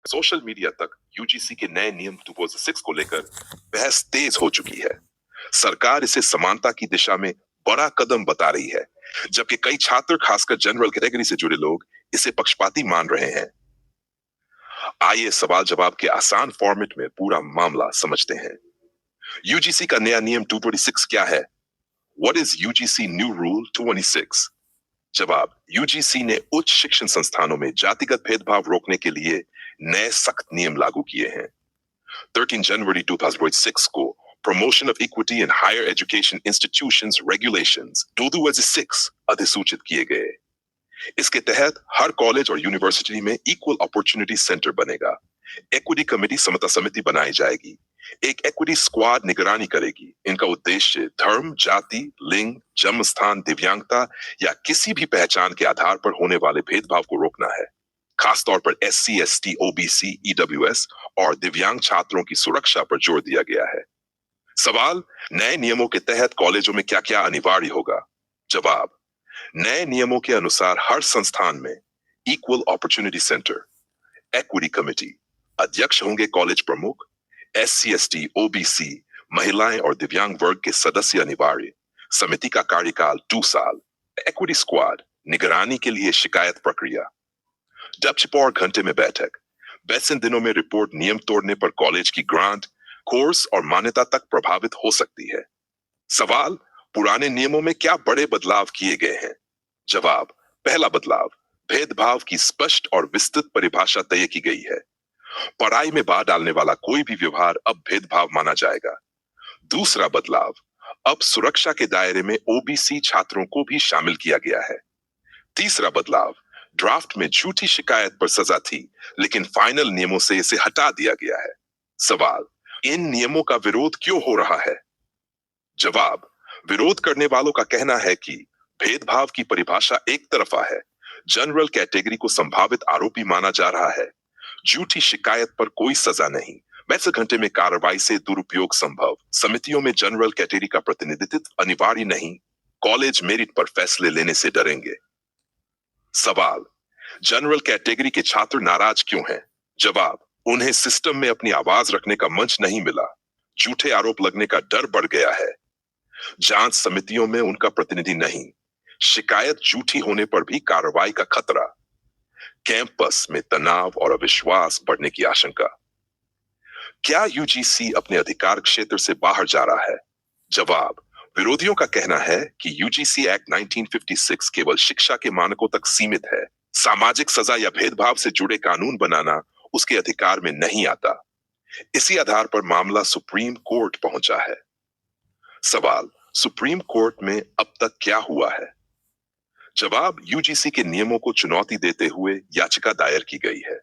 Social media तक UGC के नए नियम 2006 को लेकर बहस तेज हो चुकी है। सरकार इसे समानता की दिशा में बड़ा कदम बता रही है, जबकि कई छात्र खासकर जनरल कैटेगरी से जुड़े लोग इसे पक्षपाती मान रहे हैं। आइए सवाल जवाब के आसान फॉर्मेट में पूरा मामला समझते हैं। यूजीसी का नया नियम 226 क्या है? What is UGC new rule 226? जवाब, यूजीसी ने उच्च शिक्षण संस्थानों में जातिगत भेदभाव रोकने के लिए नए सख्त नियम लागू किए हैं। 13 जनवरी 2006 को promotion of equity in higher education institutions regulations 226 अधिसूचित किए गए। इसके तहत हर कॉलेज और यूनिवर्सिटी में इक्वल अपॉर्चुनिटी सेंटर बनेगा। इक्विटी कमेटी समता समिति बनाई जाएगी। एक इक्विटी स्क्वाड निगरानी करेगी। इनका उद्देश्य धर्म, जाति, लिंग, जन्म स्थान, दिव्यांगता या किसी भी पहचान के आधार पर होने वाले भेदभाव को रोकना है। खासतौर पर SC, ST, OBC, EWS और दिव्यांग छात्रों की सुरक्षा पर जोर दिया गया है। सवाल, नए नियमों के तहत कॉलेजों में क्या क्या अनिवार्य होगा? जवाब, नए नियमों के अनुसार हर संस्थान में equal opportunity centre, equity committee, अध्यक्ष होंगे कॉलेज प्रमुख, SC, ST, OBC, महिलाएं और दिव्यांग वर्ग के सदस्य अनिवार्य, समिति का कार्यकाल 2 साल, इक्विटी स्क्वाड, निगरानी के लिए शिकायत प्रक्रिया, डच और घंटे में बैठक, 20 दिनों में रिपोर्ट, नियम तोड़ने पर कॉलेज की ग्रांट, कोर्स और मान्यता तक प्रभावित हो सकती है। सवाल, पुराने नियमों में क्या बड़े बदलाव किए गए हैं? जवाब, पहला बदलाव, भेदभाव की स्पष्ट और विस्तृत परिभाषा तय की गई है। पढ़ाई में बाधा डालने वाला कोई भी व्यवहार अब भेदभाव माना जाएगा। दूसरा बदलाव, अब सुरक्षा के दायरे में OBC छात्रों को भी शामिल किया गया है। तीसरा बदलाव, ड्राफ्ट में झूठी शिकायत पर सजा थी, लेकिन फाइनल नियमों से इसे हटा दिया गया है। सवाल, इन नियमों का विरोध क्यों हो रहा है? जवाब, विरोध करने वालों का कहना है कि भेदभाव की परिभाषा एक तरफा है। जनरल कैटेगरी को संभावित आरोपी माना जा रहा है। झूठी शिकायत पर कोई सजा नहीं, 22 घंटे में कार्रवाई से दुरुपयोग संभव। समितियों में जनरल कैटेगरी का प्रतिनिधित्व अनिवार्य नहीं। कॉलेज मेरिट पर फैसले लेने से डरेंगे। सवाल, जनरल कैटेगरी के छात्र नाराज क्यों हैं? जवाब, उन्हें सिस्टम में अपनी आवाज रखने का मंच नहीं मिला। झूठे आरोप लगने का डर बढ़ गया है। जांच समितियों में उनका प्रतिनिधि नहीं। शिकायत झूठी होने पर भी कार्रवाई का खतरा। कैंपस में तनाव और अविश्वास बढ़ने की आशंका। क्या यूजीसी अपने अधिकार क्षेत्र से बाहर जा रहा है? जवाब, विरोधियों का कहना है कि यूजीसी एक्ट 1956 केवल शिक्षा के मानकों तक सीमित है। सामाजिक सजा या भेदभाव से जुड़े कानून बनाना उसके अधिकार में नहीं आता। इसी आधार पर मामला सुप्रीम कोर्ट पहुंचा है। सवाल, सुप्रीम कोर्ट में अब तक क्या हुआ है? जवाब, यूजीसी के नियमों को चुनौती देते हुए याचिका दायर की गई है।